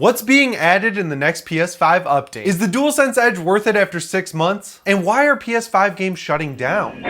What's being added in the next PS5 update? Is the DualSense Edge worth it after 6 months? And why are PS5 games shutting down?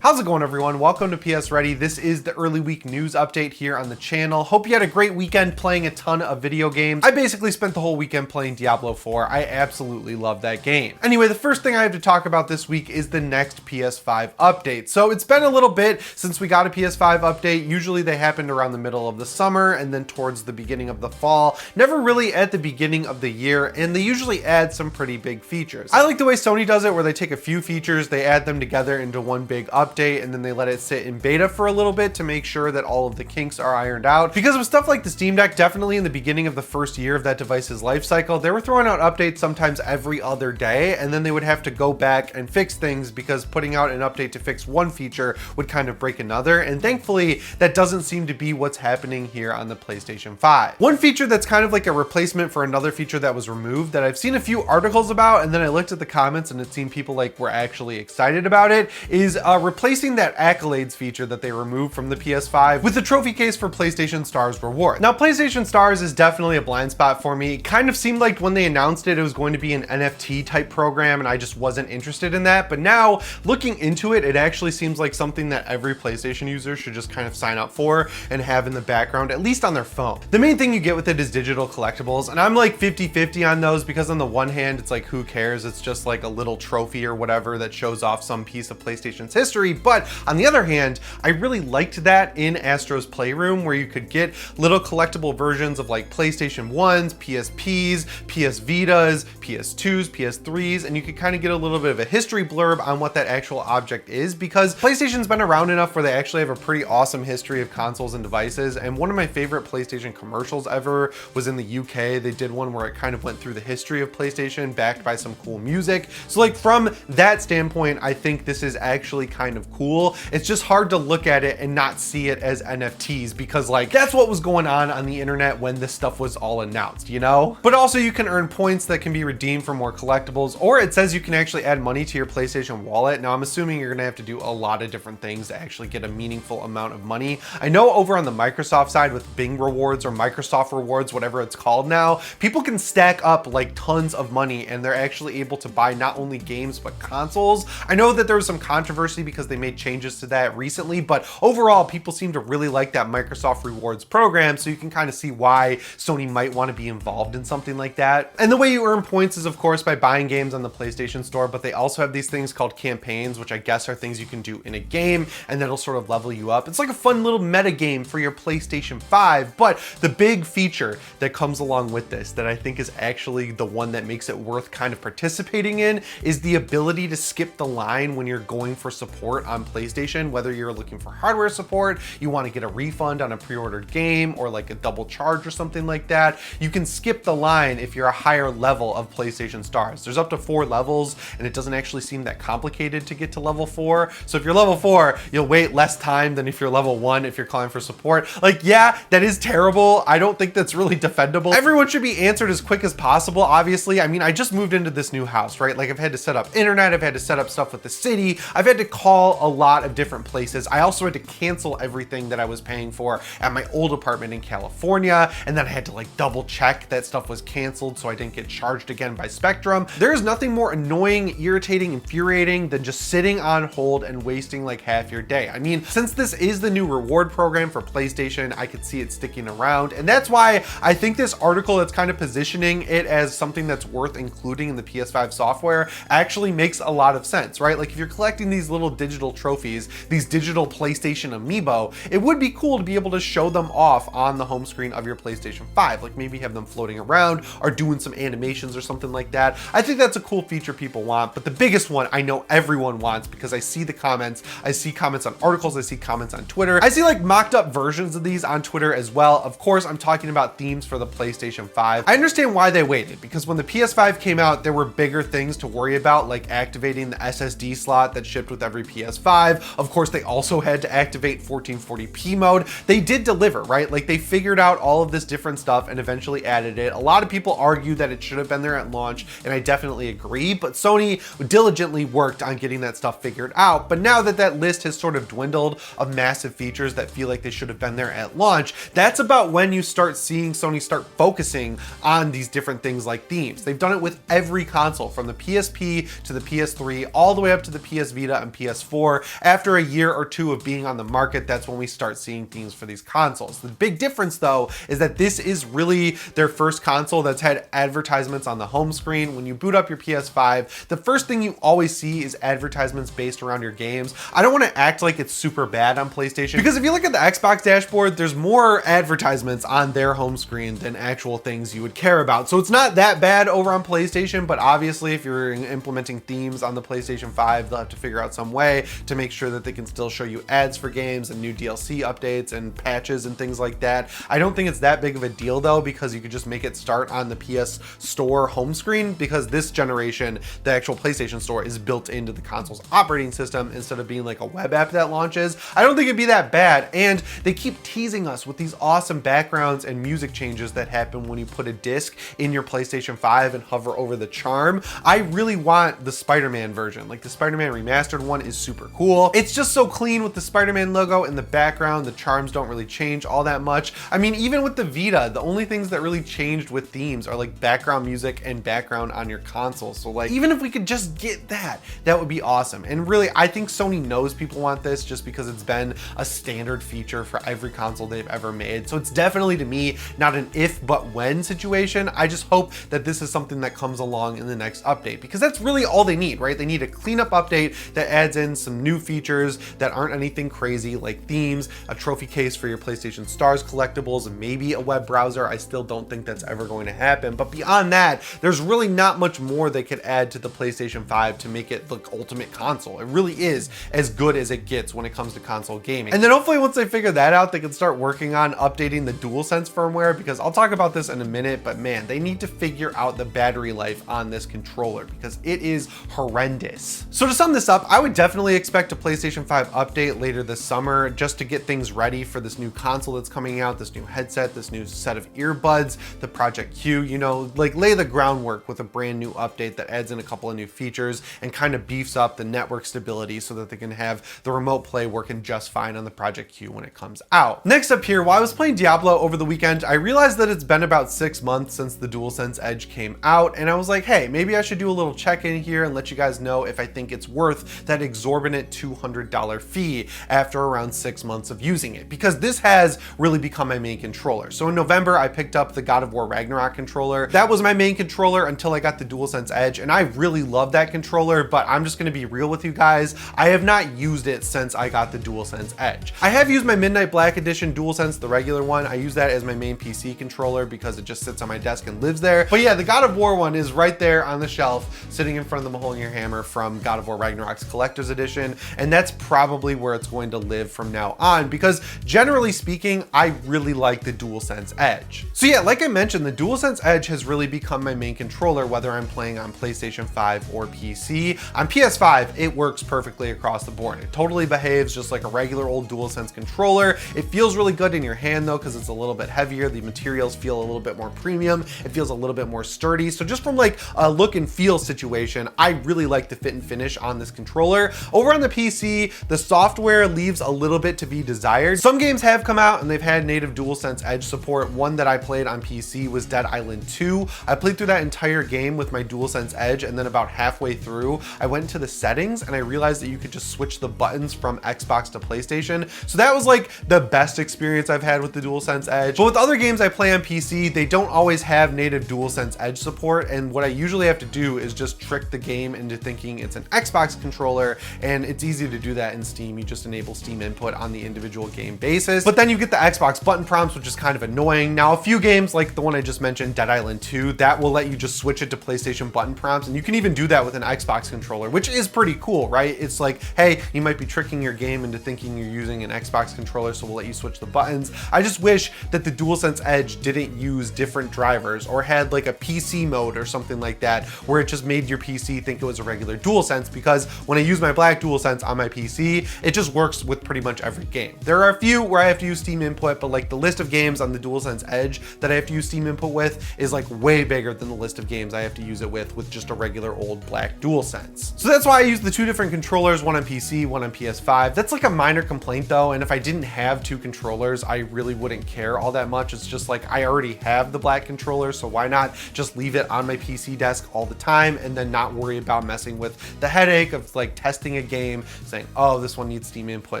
How's it going, everyone? Welcome to PSReady. This is the early week news update here on the channel. Hope you had a great weekend playing a ton of video games. I basically spent the whole weekend playing Diablo 4. I absolutely love that game. Anyway, the first thing I have to talk about this week is the next PS5 update. So it's been a little bit since we got a PS5 update. Usually they happened around the middle of the summer and then towards the beginning of the fall. Never really at the beginning of the year, and they usually add some pretty big features. I like the way Sony does it, where they take a few features, they add them together into one big update, and then they let it sit in beta for a little bit to make sure that all of the kinks are ironed out. Because with stuff like the Steam Deck, definitely in the beginning of the first year of that device's life cycle, they were throwing out updates sometimes every other day, and then they would have to go back and fix things because putting out an update to fix one feature would kind of break another. And thankfully, that doesn't seem to be what's happening here on the PlayStation 5. One feature that's kind of like a replacement for another feature that was removed that I've seen a few articles about, and then I looked at the comments and it seemed people like were actually excited about it, is replacing that accolades feature that they removed from the PS5 with the trophy case for PlayStation Stars reward. Now, PlayStation Stars is definitely a blind spot for me. It kind of seemed like when they announced it, it was going to be an NFT type program, and I just wasn't interested in that. But now, looking into it, it actually seems like something that every PlayStation user should just kind of sign up for and have in the background, at least on their phone. The main thing you get with it is digital collectibles, and I'm like 50-50 on those because on the one hand, it's like, who cares? It's just like a little trophy or whatever that shows off some piece of PlayStation's history. But on the other hand, I really liked that in Astro's Playroom, where you could get little collectible versions of like PlayStation 1s, PSPs, PS Vitas, PS2s, PS3s, and you could kind of get a little bit of a history blurb on what that actual object is, because PlayStation's been around enough where they actually have a pretty awesome history of consoles and devices. And one of my favorite PlayStation commercials ever was in the UK. They did one where it kind of went through the history of PlayStation, backed by some cool music. So like from that standpoint, I think this is actually kind of cool. It's just hard to look at it and not see it as NFTs, because like that's what was going on the internet when this stuff was all announced, you know? But also you can earn points that can be redeemed for more collectibles, or it says you can actually add money to your PlayStation wallet. Now I'm assuming you're gonna have to do a lot of different things to actually get a meaningful amount of money. I know over on the Microsoft side with Bing rewards or Microsoft rewards, whatever it's called now, people can stack up like tons of money and they're actually able to buy not only games but consoles. I know that there was some controversy because they made changes to that recently, but overall people seem to really like that Microsoft rewards program, so you can kind of see why Sony might want to be involved in something like that. And the way you earn points is of course by buying games on the PlayStation Store, but they also have these things called campaigns, which I guess are things you can do in a game and that'll sort of level you up. It's like a fun little meta game for your PlayStation 5, but the big feature that comes along with this that I think is actually the one that makes it worth kind of participating in is the ability to skip the line when you're going for support on PlayStation. Whether you're looking for hardware support, you want to get a refund on a pre-ordered game, or like a double charge or something like that, you can skip the line if you're a higher level of PlayStation Stars. There's up to 4 levels, and it doesn't actually seem that complicated to get to level 4. So if you're level 4, you'll wait less time than if you're level 1 if you're calling for support. Like, yeah, that is terrible. I don't think that's really defendable. Everyone should be answered as quick as possible, obviously. I mean, I just moved into this new house, right? Like, I've had to set up internet, I've had to set up stuff with the city, I've had to call a lot of different places. I also had to cancel everything that I was paying for at my old apartment in California, and then I had to like double check that stuff was canceled so I didn't get charged again by Spectrum. There is nothing more annoying, irritating, infuriating than just sitting on hold and wasting like half your day. I mean, since this is the new reward program for PlayStation, I could see it sticking around, and that's why I think this article that's kind of positioning it as something that's worth including in the PS5 software actually makes a lot of sense, right? Like if you're collecting these little digital trophies, these digital PlayStation amiibo, it would be cool to be able to show them off on the home screen of your PlayStation 5, like maybe have them floating around or doing some animations or something like that. I think that's a cool feature people want, but the biggest one I know everyone wants, because I see the comments, I see comments on articles, I see comments on Twitter, I see like mocked up versions of these on Twitter as well. Of course, I'm talking about themes for the PlayStation 5. I understand why they waited, because when the PS5 came out, there were bigger things to worry about, like activating the SSD slot that shipped with every PS PS5. Of course, they also had to activate 1440p mode. They did deliver, right? Like they figured out all of this different stuff and eventually added it. A lot of people argue that it should have been there at launch, and I definitely agree, but Sony diligently worked on getting that stuff figured out. But now that that list has sort of dwindled of massive features that feel like they should have been there at launch, that's about when you start seeing Sony start focusing on these different things like themes. They've done it with every console, from the PSP to the PS3, all the way up to the PS Vita and PS4. After a year or two of being on the market, that's when we start seeing themes for these consoles. The big difference though is that this is really their first console that's had advertisements on the home screen. When you boot up your PS5, the first thing you always see is advertisements based around your games. I don't want to act like it's super bad on PlayStation, because if you look at the Xbox dashboard, there's more advertisements on their home screen than actual things you would care about. So it's not that bad over on PlayStation, but obviously if you're implementing themes on the PlayStation 5, they'll have to figure out some way to make sure that they can still show you ads for games and new DLC updates and patches and things like that. I don't think it's that big of a deal though, because you could just make it start on the PS Store home screen, because this generation, the actual PlayStation Store is built into the console's operating system instead of being like a web app that launches. I don't think it'd be that bad, and they keep teasing us with these awesome backgrounds and music changes that happen when you put a disc in your PlayStation 5 and hover over the charm. I really want the Spider-Man version. Like the Spider-Man remastered one is super cool. It's just so clean with the Spider-Man logo in the background. The charms don't really change all that much. I mean, even with the Vita, the only things that really changed with themes are like background music and background on your console. So like, even if we could just get that, that would be awesome. And really, I think Sony knows people want this just because it's been a standard feature for every console they've ever made. So it's definitely, to me, not an if but when situation. I just hope that this is something that comes along in the next update, because that's really all they need, right? They need a cleanup update that adds in some new features that aren't anything crazy, like themes, a trophy case for your PlayStation Stars collectibles, and maybe a web browser. I still don't think that's ever going to happen. But beyond that, there's really not much more they could add to the PlayStation 5 to make it the ultimate console. It really is as good as it gets when it comes to console gaming. And then hopefully once they figure that out, they can start working on updating the DualSense firmware, because I'll talk about this in a minute, but man, they need to figure out the battery life on this controller because it is horrendous. So to sum this up, I would definitely expect a PlayStation 5 update later this summer just to get things ready for this new console that's coming out, this new headset, this new set of earbuds, the Project Q, you know, like lay the groundwork with a brand new update that adds in a couple of new features and kind of beefs up the network stability so that they can have the remote play working just fine on the Project Q when it comes out. Next up here, while I was playing Diablo over the weekend, I realized that it's been about 6 months since the DualSense Edge came out, and I was like, hey, maybe I should do a little check-in here and let you guys know if I think it's worth that exorbitant $200 fee after around 6 months of using it, because this has really become my main controller. So in November, I picked up the God of War Ragnarok controller. That was my main controller until I got the DualSense Edge, and I really love that controller, but I'm just gonna be real with you guys. I have not used it since I got the DualSense Edge. I have used my Midnight Black Edition DualSense, the regular one. I use that as my main PC controller because it just sits on my desk and lives there. But yeah, the God of War one is right there on the shelf, sitting in front of the Mjolnir hammer from God of War Ragnarok's Collector's Edition, and that's probably where it's going to live from now on, because generally speaking, I really like the DualSense Edge. So yeah, like I mentioned, the DualSense Edge has really become my main controller, whether I'm playing on PlayStation 5 or PC. On PS5, it works perfectly across the board. It totally behaves just like a regular old DualSense controller. It feels really good in your hand though, because it's a little bit heavier. The materials feel a little bit more premium. It feels a little bit more sturdy. So just from like a look and feel situation, I really like the fit and finish on this controller. Over on the PC, the software leaves a little bit to be desired. Some games have come out and they've had native DualSense Edge support. One that I played on PC was Dead Island 2. I played through that entire game with my DualSense Edge, and then about halfway through, I went into the settings and I realized that you could just switch the buttons from Xbox to PlayStation. So that was like the best experience I've had with the DualSense Edge. But with other games I play on PC, they don't always have native DualSense Edge support, and what I usually have to do is just trick the game into thinking it's an Xbox controller, and it's easy to do that in Steam. You just enable Steam input on the individual game basis, but then you get the Xbox button prompts, which is kind of annoying. Now, a few games like the one I just mentioned, Dead Island 2, that will let you just switch it to PlayStation button prompts, and you can even do that with an Xbox controller, which is pretty cool, right? It's like, hey, you might be tricking your game into thinking you're using an Xbox controller, so we'll let you switch the buttons. I just wish that the DualSense Edge didn't use different drivers or had like a PC mode or something like that, where it just made your PC think it was a regular DualSense, because when I use my black DualSense on my PC. It just works with pretty much every game. There are a few where I have to use Steam input, but like the list of games on the DualSense Edge that I have to use Steam input with is like way bigger than the list of games I have to use it with just a regular old black DualSense. So that's why I use the two different controllers, one on PC, one on PS5. That's like a minor complaint though, and if I didn't have two controllers, I really wouldn't care all that much. It's just like I already have the black controller, so why not just leave it on my PC desk all the time and then not worry about messing with the headache of like testing a game, saying, oh, this one needs Steam input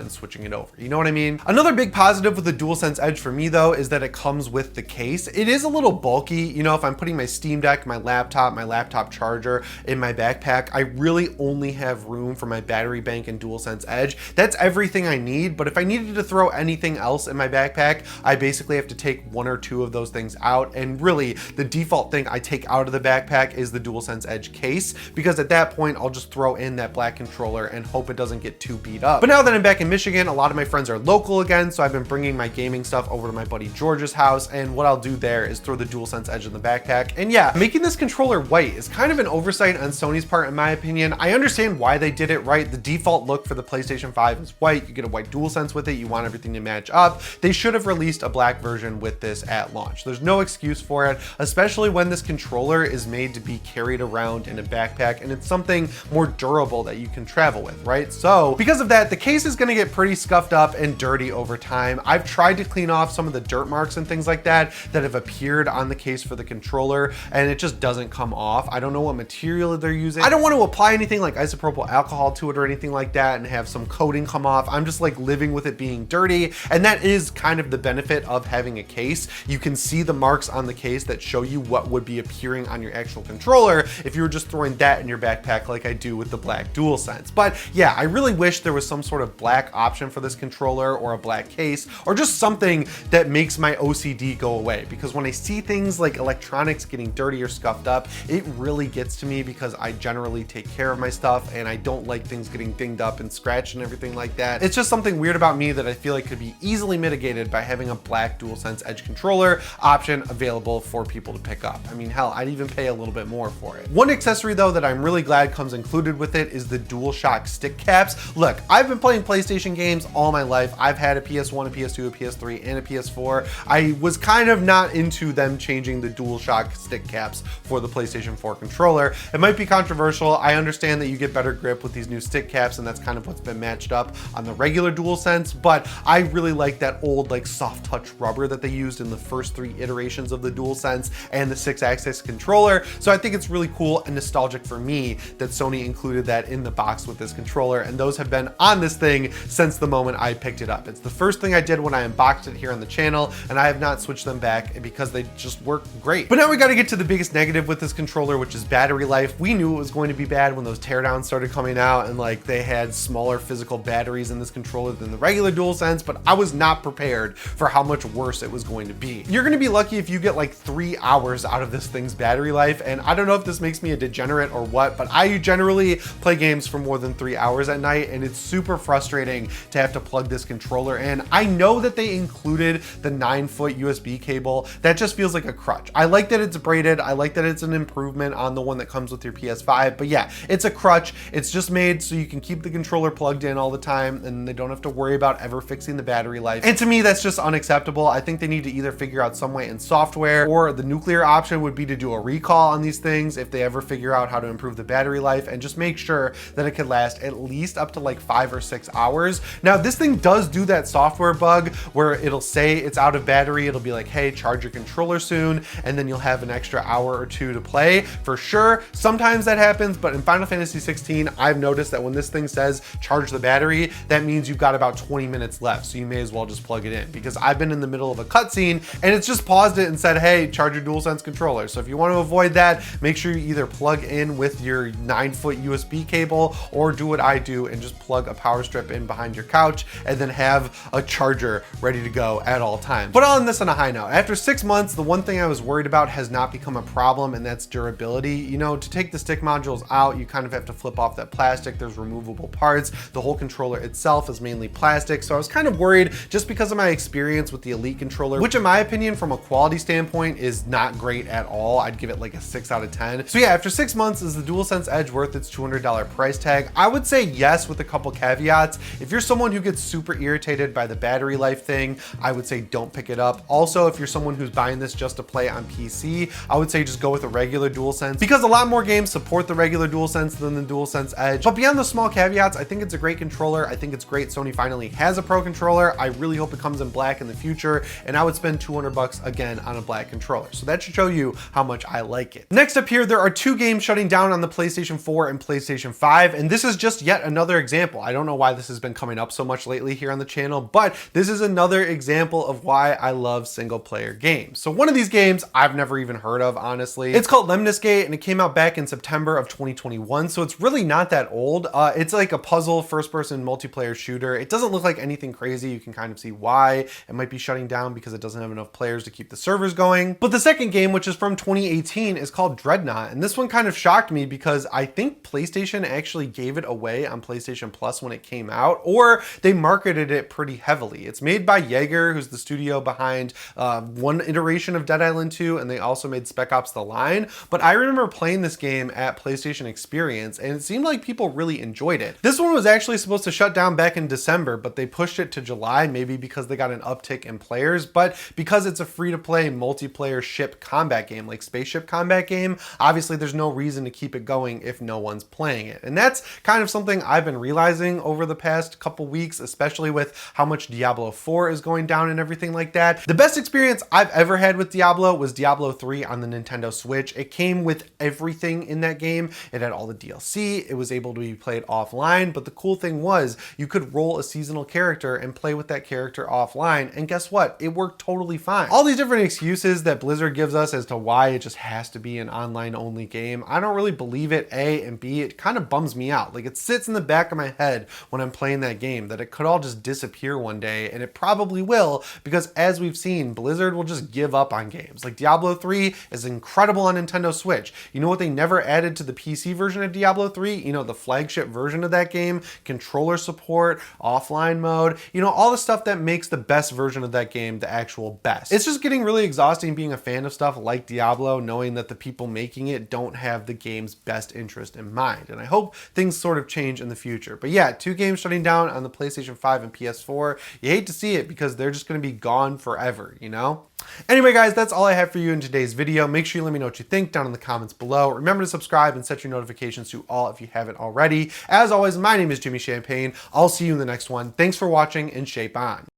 and switching it over. You know what I mean? Another big positive with the DualSense Edge for me though is that it comes with the case. It is a little bulky. You know, if I'm putting my Steam Deck, my laptop charger in my backpack, I really only have room for my battery bank and DualSense Edge. That's everything I need, but if I needed to throw anything else in my backpack, I basically have to take one or two of those things out, and really the default thing I take out of the backpack is the DualSense Edge case, because at that point I'll just throw in that black controller and hope it doesn't get too beat up. But now that I'm back in Michigan, a lot of my friends are local again, so I've been bringing my gaming stuff over to my buddy George's house, and what I'll do there is throw the DualSense Edge in the backpack. And yeah, making this controller white is kind of an oversight on Sony's part in my opinion. I understand why they did it, right? The default look for the PlayStation 5 is white. You get a white DualSense with it. You want everything to match up. They should have released a black version with this at launch. There's no excuse for it, especially when this controller is made to be carried around in a backpack and it's something more durable that you can travel with, right? So because of that, the case is gonna get pretty scuffed up and dirty over time. I've tried to clean off some of the dirt marks and things like that that have appeared on the case for the controller, and it just doesn't come off. I don't know what material they're using. I don't want to apply anything like isopropyl alcohol to it or anything like that and have some coating come off. I'm just like living with it being dirty, and that is kind of the benefit of having a case. You can see the marks on the case that show you what would be appearing on your actual controller if you were just throwing that in your backpack like I do with the black DualSense. But yeah, I really wish there was some sort of black option for this controller, or a black case, or just something that makes my OCD go away, because when I see things like electronics getting dirty or scuffed up, it really gets to me, because I generally take care of my stuff and I don't like things getting dinged up and scratched and everything like that. It's just something weird about me that I feel like could be easily mitigated by having a black DualSense Edge controller option available for people to pick up. I mean, hell, I'd even pay a little bit more for it. One accessory though that I'm really glad comes included with it is the DualShock stick caps. Look, I've been playing PlayStation games all my life. I've had a PS1, a PS2, a PS3, and a PS4. I was kind of not into them changing the DualShock stick caps for the PlayStation 4 controller. It might be controversial. I understand that you get better grip with these new stick caps, and that's kind of what's been matched up on the regular DualSense, but I really like that old like soft touch rubber that they used in the first 3 iterations of the DualSense and the 6-axis controller. So I think it's really cool and nostalgic for me that Sony included that in the box with this controller, and those have been on this thing since the moment I picked it up. It's the first thing I did when I unboxed it here on the channel, and I have not switched them back because they just work great. But now we got to get to the biggest negative with this controller, which is battery life. We knew it was going to be bad when those teardowns started coming out, and like they had smaller physical batteries in this controller than the regular DualSense, but I was not prepared for how much worse it was going to be. You're going to be lucky if you get like 3 hours out of this thing's battery life, and I don't know if this makes me a degenerate or what, but I generally play games for more than 3 hours at night, and it's super frustrating to have to plug this controller in. I know that they included the 9-foot USB cable. That just feels like a crutch. I like that it's braided. I like that it's an improvement on the one that comes with your PS5, but yeah, it's a crutch. It's just made so you can keep the controller plugged in all the time, and they don't have to worry about ever fixing the battery life. And to me, that's just unacceptable. I think they need to either figure out some way in software, or the nuclear option would be to do a recall on these things if they ever figure out how to improve the battery life, and just make sure that it could last at least up to like 5 or 6 hours. Now, this thing does do that software bug where it'll say it's out of battery. It'll be like, hey, charge your controller soon, and then you'll have an extra hour or 2 to play. For sure, sometimes that happens, but in Final Fantasy 16, I've noticed that when this thing says charge the battery, that means you've got about 20 minutes left, so you may as well just plug it in, because I've been in the middle of a cutscene and it's just paused it and said, hey, charge your DualSense controller. So if you want to avoid that, make sure you either plug in with your 9-foot USB cable, or do what I do and just plug a power strip in behind your couch and then have a charger ready to go at all times. But on this on a high note, after 6 months, the one thing I was worried about has not become a problem, and that's durability. You know, to take the stick modules out, you kind of have to flip off that plastic. There's removable parts. The whole controller itself is mainly plastic. So I was kind of worried just because of my experience with the Elite controller, which in my opinion, from a quality standpoint, is not great at all. I'd give it like a 6 out of 10. So yeah, after 6 months, is the DualSense Edge worth its $200 price tag? I would say yes with a couple caveats. If you're someone who gets super irritated by the battery life thing, I would say don't pick it up. Also, if you're someone who's buying this just to play on PC, I would say just go with a regular DualSense because a lot more games support the regular DualSense than the DualSense Edge. But beyond the small caveats, I think it's a great controller. I think it's great Sony finally has a Pro controller. I really hope it comes in black in the future, and I would spend 200 bucks again on a black controller. So that should show you how much I like it. Next up here, there are two games shutting down on the PlayStation 4 and PlayStation 5, and this is just yet another example. I don't know why this has been coming up so much lately here on the channel, but this is another example of why I love single player games. So one of these games I've never even heard of, honestly. It's called Lemniscate, and it came out back in September of 2021, so it's really not that old. It's like a puzzle first-person multiplayer shooter. It doesn't look like anything crazy. You can kind of see why it might be shutting down because it doesn't have enough players to keep the servers going. But the second game, which is from 2018, is called Dreadnought, and this one kind of shocked me because I think PlayStation actually gave it away on PlayStation Plus when it came out, or they marketed it pretty heavily. It's made by Jaeger, who's the studio behind one iteration of Dead Island 2, and they also made Spec Ops: The Line. But I remember playing this game at PlayStation Experience, and it seemed like people really enjoyed it. This one was actually supposed to shut down back in December, but they pushed it to July, maybe because they got an uptick in players, but because it's a free-to-play multiplayer ship combat game, like spaceship combat game, obviously there's no reason to keep it going if no one's playing it. And that's kind of something I've been realizing over the past couple weeks, especially with how much Diablo 4 is going down and everything like that. The best experience I've ever had with Diablo was Diablo 3 on the Nintendo Switch. It came with everything in that game. It had all the DLC. It was able to be played offline, but the cool thing was you could roll a seasonal character and play with that character offline, and guess what? It worked totally fine. All these different excuses that Blizzard gives us as to why it just has to be an online only game, I don't really believe it, A, and B, it kind of bums me out. Like, it sits in the back of my head when I'm playing that game that it could all just disappear one day, and it probably will, because as we've seen, Blizzard will just give up on games. Like, Diablo 3 is incredible on Nintendo Switch. You know what they never added to the PC version of Diablo 3? You know, the flagship version of that game, controller support, offline mode, you know, all the stuff that makes the best version of that game the actual best. It's just getting really exhausting being a fan of stuff like Diablo, knowing that the people making it don't have the game's best interest in mind. And I hope things sort of change in the future. But yeah, two games shutting down on the PlayStation 5 and PS4. You hate to see it because they're just going to be gone forever, you know? Anyway, guys, that's all I have for you in today's video. Make sure you let me know what you think down in the comments below. Remember to subscribe and set your notifications to all if you haven't already. As always, my name is Jimmy Champagne. I'll see you in the next one. Thanks for watching, and shape on.